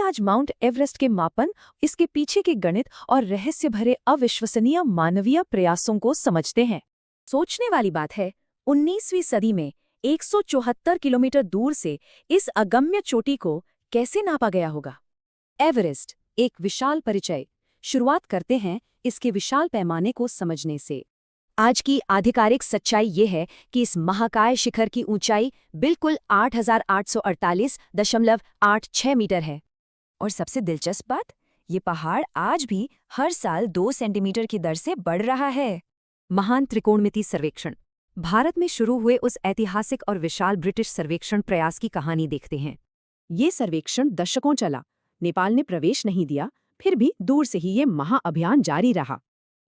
आज mount Everest के मापन, इसके पीछे के गणित और रहस्य भरे अविश्वसनीय मानवीय प्रयासों को समझते हैं। सोचने वाली बात है, 19वीं सदी में 174 किलोमीटर दूर से इस अगम्य चोटी को कैसे नापा गया होगा। एवरेस्ट, एक विशाल परिचय। शुरुआत करते हैं इसके विशाल पैमाने को समझने से। आज की आधिकारिक सच्चाई ये है कि इस महाकाय शिखर की ऊंचाई बिल्कुल 8,848.86 मीटर है। और सबसे दिलचस्प बात, ये पहाड़ आज भी हर साल 2 सेंटीमीटर की दर से बढ़ रहा है। महान त्रिकोणमिति सर्वेक्षण। भारत में शुरू हुए उस ऐतिहासिक और विशाल ब्रिटिश सर्वेक्षण प्रयास की कहानी देखते हैं। ये सर्वेक्षण दशकों चला, नेपाल ने प्रवेश नहीं दिया, फिर भी दूर से ही ये महाअभियान जारी रहा।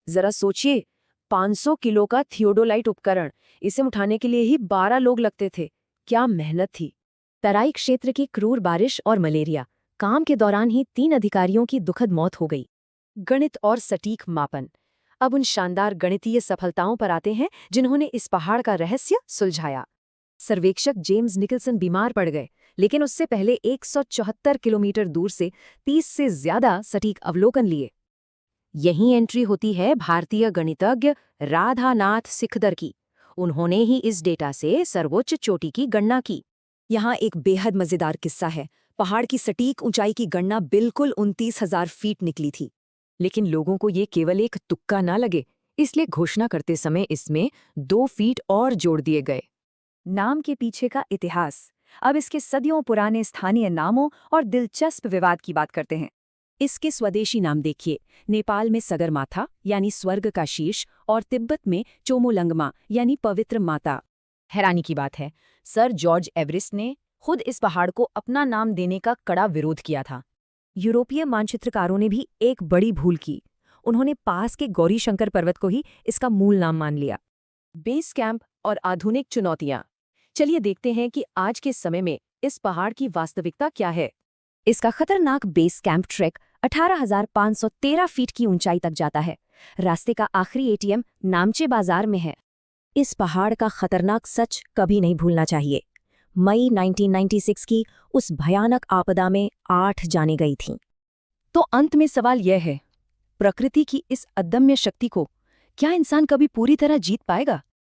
जरा सोचिए, 500 किलो का थियोडोलाइट उपकरण, इसे उठाने के लिए ही 12 लोग लगते थे। क्या मेहनत थी। तराई क्षेत्र की क्रूर बारिश और मलेरिया, काम के दौरान ही 3 अधिकारियों की दुखद मौत हो गई। गणित और सटीक मापन। अब उन शानदार गणितीय सफलताओं पर आते हैं जिन्होंने इस पहाड़ का रहस्य सुलझाया। सर्वेक्षक जेम्स निकलसन बीमार पड़ गए, लेकिन उससे पहले 174 किलोमीटर दूर से 30 से ज्यादा सटीक अवलोकन लिए। यही एंट्री होती है भारतीय गणितज्ञ राधानाथ सिकदर की। उन्होंने ही इस डेटा से सर्वोच्च चोटी की गणना की। यहाँ एक बेहद मजेदार किस्सा है। पहाड़ की सटीक ऊंचाई की गणना बिल्कुल 29,000 फीट निकली थी, लेकिन लोगों को ये केवल एक तुक्का ना लगे, इसलिए घोषणा करते समय इसमें 2 फीट और जोड़ दिए गए। नाम के पीछे का इतिहास। अब इसके सदियों पुराने स्थानीय नामों और दिलचस्प विवाद की बात करते हैं। इसके स्वदेशी नाम देखिए, नेपाल में सगरमाथा यानी स्वर्ग का शीर्ष और तिब्बत में चोमोलंगमा यानी पवित्र माता। हैरानी की बात है, सर जॉर्ज एवरेस्ट ने खुद इस पहाड़ को अपना नाम देने का कड़ा विरोध किया था। यूरोपीय मानचित्रकारों ने भी एक बड़ी भूल की। उन्होंने पास के गौरीशंकर पर्वत को ही इसका मूल नाम मान लिया। बेस कैंप और आधुनिक चुनौतियां। चलिए देखते हैं कि आज के समय में इस पहाड़ की वास्तविकता क्या है। इसका खतरनाक बेस कैंप ट्रैक 18,513 फीट की ऊंचाई तक जाता है। रास्ते का आखिरी एटीएम नामचे बाजार में है। इस पहाड़ का खतरनाक सच कभी नहीं भूलना चाहिए। मई 1996 की उस भयानक आपदा में 8 जानें गई थीं। तो अंत में सवाल यह है, प्रकृति की इस अदम्य शक्ति को क्या इंसान कभी पूरी तरह जीत पाएगा?